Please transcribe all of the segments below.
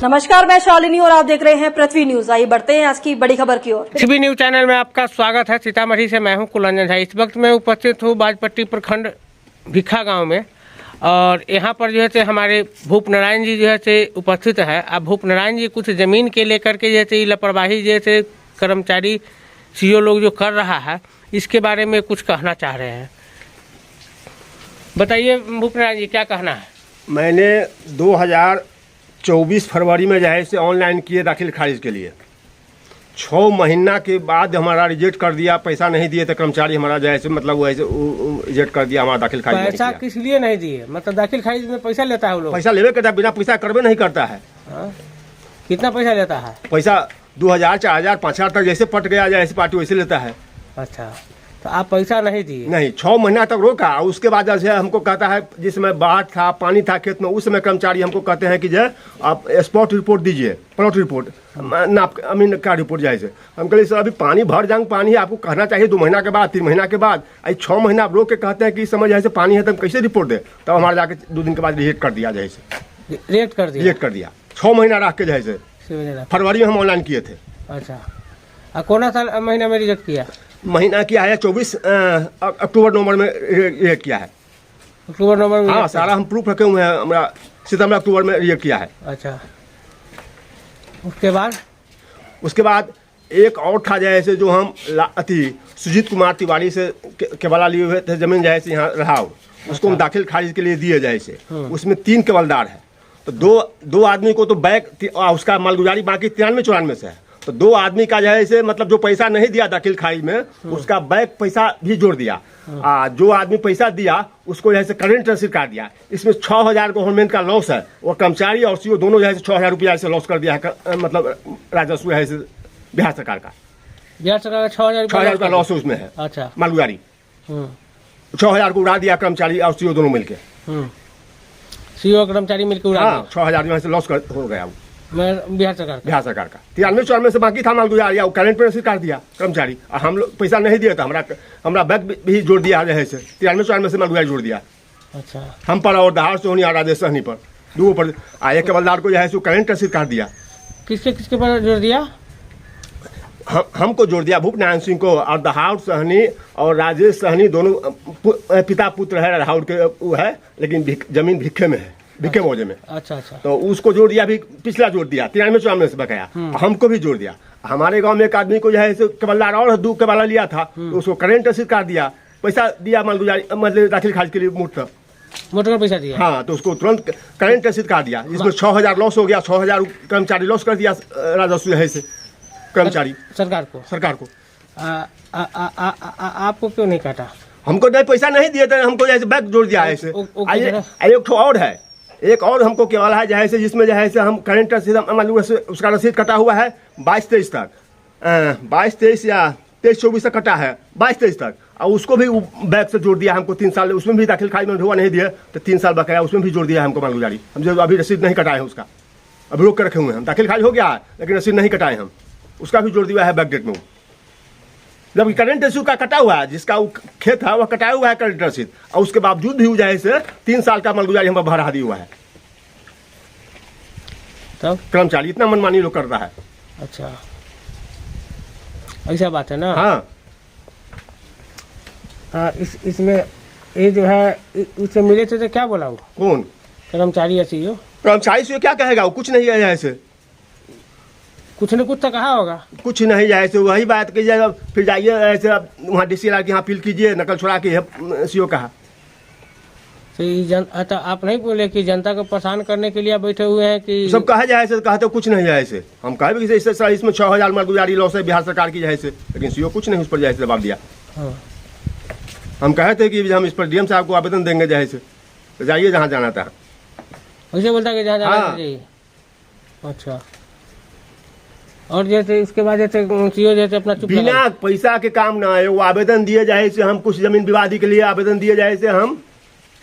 नमस्कार, मैं शालिनी और आप देख रहे हैं पृथ्वी न्यूज। आइए बढ़ते हैं आज की बड़ी खबर की ओर। पृथ्वी न्यूज चैनल में आपका स्वागत है। सीतामढ़ी से मैं हूं कुलरंजन झा। इस वक्त मैं उपस्थित हूं बाजपट्टी प्रखंड भिखा गांव में और यहां पर जो है से हमारे भूप नारायण जी जो है से उपस्थित है। अब भूप नारायण जी कुछ ज़मीन के लेकर के जैसे लापरवाही जैसे कर्मचारी सीओ लोग जो कर रहा है, इसके बारे में कुछ कहना चाह रहे हैं। बताइए भूप नारायण जी, क्या कहना है? मैंने 2024 फरवरी में जो है से ऑनलाइन किए दाखिल खारिज के लिए 6 महीना के बाद हमारा रिजेक्ट कर दिया। पैसा नहीं दिए तो कर्मचारी हमारा जो है से मतलब वो ऐसे रिजेक्ट कर दिया हमारा दाखिल खारिज। पैसा किस लिए नहीं दिए? मतलब दाखिल खारिज में पैसा लेता है वो लोग? पैसा लेवे करता है, बिना पैसा करवे नहीं करता है। कितना पैसा लेता है? पैसा 2000, 4000, 5000 तक जैसे पट गया जैसे पार्टी वैसे लेता है। अच्छा, तो आप पैसा नहीं दिए? नहीं, 6 महीना तक रोका। उसके बाद जैसे हमको कहता है, जिस समय बाढ़ था, पानी था खेत में, उस समय कर्मचारी हमको कहते हैं कि जो आप स्पॉट रिपोर्ट दीजिए, प्लॉट रिपोर्ट, नाप अमीन का रिपोर्ट जैसे। हम कहे सर अभी पानी भर जांग पानी है, आपको कहना चाहिए 2 महीना के बाद, 3 महीना के बाद। आई 6 महीना आप रोक के कहते हैं कि इस समय जैसे पानी है तो हम कैसे रिपोर्ट दें? तब हमारा जाके 2 दिन के बाद रिजेक्ट कर दिया जैसे। रिजेक्ट कर दिया 6 महीना रख के जैसे। फरवरी में हम ऑनलाइन किए थे। अच्छा, कौन सा महीना में रिजेक्ट किया? महीना किया है 24 अक्टूबर नवंबर में रिजेक्ट किया है। अक्टूबर नवंबर में? हाँ, सारा हम प्रूफ रखे हुए हैं। हमारा सितंबर अक्टूबर में रिजेक्ट किया है। अच्छा, उसके बाद एक और था जैसे जो हम सुजीत कुमार तिवारी से केवला लिए हुए थे जमीन जैसे यहाँ रहा, उसको हम दाखिल खारिज के लिए दिए जैसे। उसमें 3 केवलदार है, तो दो आदमी को तो बैक उसका मालगुजारी बाकी 93-94 से है। तो 2 आदमी का जो है से मतलब जो पैसा नहीं दिया दाखिल खारिज में, उसका बैक पैसा भी जोड़ दिया। जो आदमी पैसा दिया उसको जो है से करेंट रसीद काट दिया। इसमें 6000 गवर्नमेंट का लॉस है और कर्मचारी और सीओ दोनों जो है 6000 रुपया से लॉस कर दिया है। मतलब राजस्व है बिहार सरकार का 6000 रुपया लॉस उसमें है। अच्छा, मालगुजारी 6000 को उड़ा दिया कर्मचारी और सीओ दोनों मिलके। सीओ कर्मचारी मिलकर उड़ा दिया। 6000 से लॉस हो गया बिहार सरकार का 93-94 से बाकी था मालगुजारी, करेंट पे रसीद काट दिया कर्मचारी। हम लोग पैसा नहीं दिया था, हमारा बैक भी जोड़ दिया है जैसे 93-94 से मालगुजारी जोड़ दिया। अच्छा, हम पर और दहाड़ सोहनी और राजेश सहनी पर 2 पर एक केवलदार को जो है करेंट रसीद काट दिया। किसके पर जोड़ दिया? हमको जोड़ दिया, भूप नारायण सिंह को। और दहाड़ सहनी और राजेश सहनी दोनों पिता पुत्र है। राहुल के वो है, लेकिन जमीन भिक्खे में है, भिक्खे मौजे में। अच्छा, तो उसको जोड़ दिया, अभी पिछला जोड़ दिया 93-94 से बकाया। हमको भी जोड़ दिया। हमारे गांव में एक आदमी को जो है केवलदार और 2 केवला लिया था, तो उसको करेंट रसीद काट दिया, पैसा दिया मालगुजारी मतलब दाखिल खारिज के लिए मोटर का पैसा दिया। हाँ, तो उसको तुरंत करेंट रसीद काट दिया, जिसमें 6000 लॉस हो गया। 6000 कर्मचारी लॉस कर दिया राजस्व है से कर्मचारी सरकार को। आपको क्यों नहीं काटा? हमको नहीं, पैसा नहीं दिए थे, हमको जैसे बैक जोड़ दिया ऐसे। एक और है, एक और हमको केवल है जैसे, जिसमें जैसे हम करेंट रसीद उसका रसीद कटा हुआ है 22-23 तक, 22-23 या 23-24 तक कटा है, 22-23 तक। और उसको भी बैक से जोड़ दिया हमको 3 साल। उसमें भी दाखिल खारिज में हुआ नहीं दिया तो 3 साल बकाया, उसमें भी जोड़ दिया हमको मालगुजारी। हम जो अभी रसीद नहीं कटाए हैं उसका, अभी रोक कर रखे हुए हैं। हम दाखिल खारिज हो गया है लेकिन रसीद नहीं कटाए हम, उसका भी जोड़ दिया है बैक डेट में। जबकि करेंट रसीद का कटा हुआ है, जिसका खेत है वह कटाया हुआ है करेंट रसीद, और उसके बावजूद भी जैसे 3 साल का मालगुजारी हम भरा दिया हुआ है। तब कर्मचारी इतना मनमानी लोग करता है। अच्छा, ऐसा बात है ना? हाँ, इसमें ये जो है उससे मिले थे तो क्या बोला वो? कौन कर्मचारी? सीओ कर्मचारी से क्या कहेगा? वो कुछ नहीं है ऐसे, कुछ न कुछ तो कहा होगा। कुछ नहीं जैसे वही बात कीजिएगा, फिर जाइए ऐसे वहाँ डीसी के यहाँ अपील कीजिए, नकल छोड़ा के सीओ कहा। तो आप नहीं बोले कि जनता को परेशान करने के लिए आप बैठे हुए हैं कि सब कहा जाए ऐसे? कहते कुछ नहीं है ऐसे। हम कहे भी इसमें 6000 मालगुजारी लॉस है बिहार सरकार की जैसे, लेकिन सीओ कुछ नहीं उस पर जैसे जवाब दिया। हम कहे थे कि हम इस पर डीएम साहब को आवेदन देंगे जैसे, तो जाइए जहाँ जाना था। वैसे बोलता है कि जहाँ जाना चाहिए। अच्छा, और जैसे उसके बाद जैसे सीओ जैसे अपना बिना पैसा के काम ना है, वो आवेदन दिए जाए से हम कुछ जमीन विवादी के लिए आवेदन दिए जाए से हम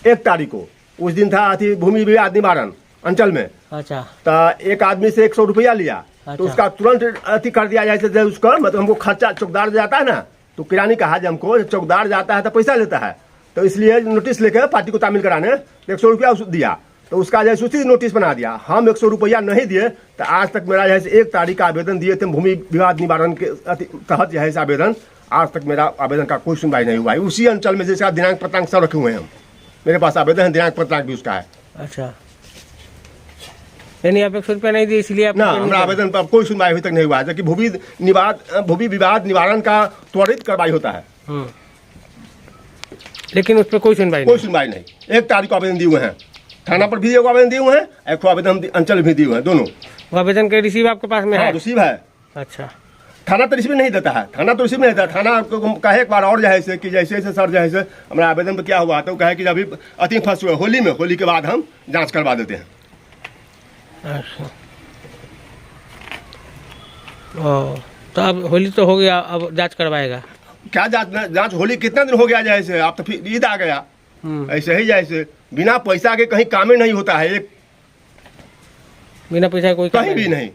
1 तारीख को, उस दिन था अति भूमि विवाद निवारण अंचल में। अच्छा, तो एक आदमी से 100 रुपया लिया। अच्छा। तो उसका तुरंत अति कर दिया जाए, उसका मतलब हमको खर्चा चौकीदार जाता है ना, तो किरानी कहा जब हमको चौकीदार जाता है तो पैसा लेता है, तो इसलिए नोटिस लेकर पार्टी को तामील कराने 100 रुपया दिया। तो तो उसका जैसे उसी नोटिस बना दिया। हम 100 रुपया नहीं दिए तो आज तक मेरा जैसे 1 तारीख का आवेदन दिए थे भूमि विवाद निवारण के तहत जैसे आवेदन, आज तक मेरा आवेदन का कोई सुनवाई नहीं हुआ है। उसी अंचल में जिसका दिनांक पत्रांक सब रखे हुए हैं हम, मेरे पास आवेदन है, दिनांक पत्रांक भी उसका है। अच्छा, यानी आप 100 रुपया नहीं दिए इसलिए आप ना हमारा आवेदन पर कोई सुनवाई अभी तक नहीं हुआ है, जबकि भूमि विवाद निवारण का त्वरित कार्रवाई होता है, लेकिन उस पर कोई सुनवाई नहीं। 1 तारीख को आवेदन दिए हुए हैं, थाना पर भी एक आवेदन दिए हुए हैं, एक आवेदन अंचल भी दिए हुए हैं, दोनों। वो आवेदन के रिसीव आपके पास में है? रिसीव है। अच्छा, थाना तो रिसीव नहीं देता है, थाना तो रिसीव नहीं देता। थाना को कहे एक बार और जैसे कि जैसे सर जैसे हमारा आवेदन पर क्या हुआ तो कहे कि अभी अति फंस हुए होली में, होली के बाद हम जांच करवा देते हैं। अच्छा, तो अब होली तो हो गया, अब जांच करवाएगा? क्या जांच होली कितना दिन हो गया जैसे, आप तो फिर ईद आ गया, ऐसे ही जैसे बिना पैसा के कहीं काम ही नहीं होता है, एक बिना पैसा कोई कहीं भी नहीं।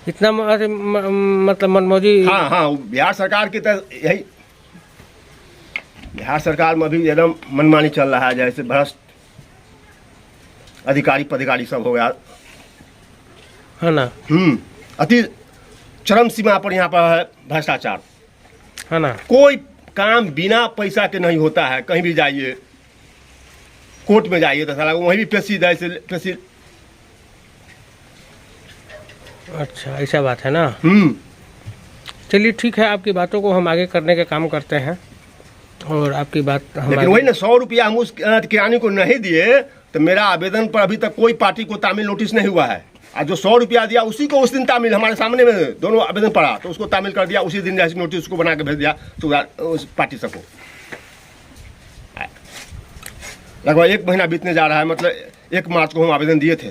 इतना मतलब मनमौजी। हाँ, बिहार सरकार की तो यही, बिहार सरकार में अभी एकदम मनमानी चल रहा है, जैसे भ्रष्ट अधिकारी पदाधिकारी सब हो गया है ना। अति चरम सीमा पर यहाँ पर है भ्रष्टाचार, है ना। कोई काम बिना पैसा के नहीं होता है। कहीं भी जाइए, कोर्ट में जाइए तो साला वहीं भी पेशी। अच्छा, ऐसा बात है ना। चलिए ठीक है, आपकी बातों को हम आगे करने का काम करते हैं और आपकी बात लेकिन वही ना 100 रुपया हम उस किरानी को नहीं दिए तो मेरा आवेदन पर अभी तक कोई पार्टी को तामील नोटिस नहीं हुआ है। और जो 100 रुपया दिया उसी को उस दिन तामील, हमारे सामने में दोनों आवेदन पड़ा तो उसको तामील कर दिया, उसी दिन जैसे नोटिस को बना के भेज दिया तो उस पार्टी सबको। लगभग 1 महीना बीतने जा रहा है, मतलब 1 मार्च को हम आवेदन दिए थे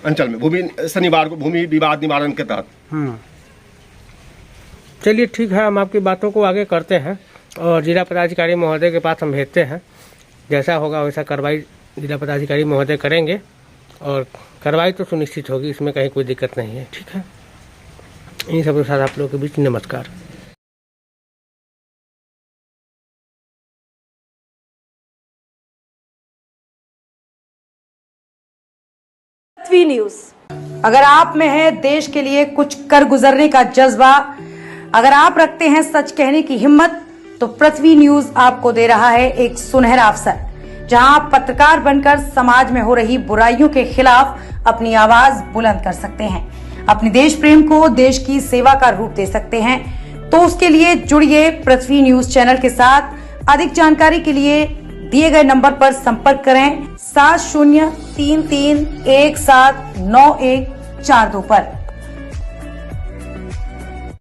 अंचल में शनिवार को भूमि विवाद निवारण के तहत। चलिए ठीक है, हम आपकी बातों को आगे करते हैं और जिला पदाधिकारी महोदय के पास हम भेजते हैं। जैसा होगा वैसा कार्रवाई जिला पदाधिकारी महोदय करेंगे और कार्रवाई तो सुनिश्चित होगी, इसमें कहीं कोई दिक्कत नहीं है। ठीक है, इन सब के साथ आप लोगों के बीच नमस्कार। पृथ्वी न्यूज। अगर आप में है देश के लिए कुछ कर गुजरने का जज्बा, अगर आप रखते हैं सच कहने की हिम्मत, तो पृथ्वी न्यूज आपको दे रहा है एक सुनहरा अवसर, जहां आप पत्रकार बनकर समाज में हो रही बुराइयों के खिलाफ अपनी आवाज बुलंद कर सकते हैं, अपने देश प्रेम को देश की सेवा का रूप दे सकते हैं। तो उसके लिए जुड़िए पृथ्वी न्यूज चैनल के साथ। अधिक जानकारी के लिए दिए गए नंबर पर संपर्क करें 7033179142 पर।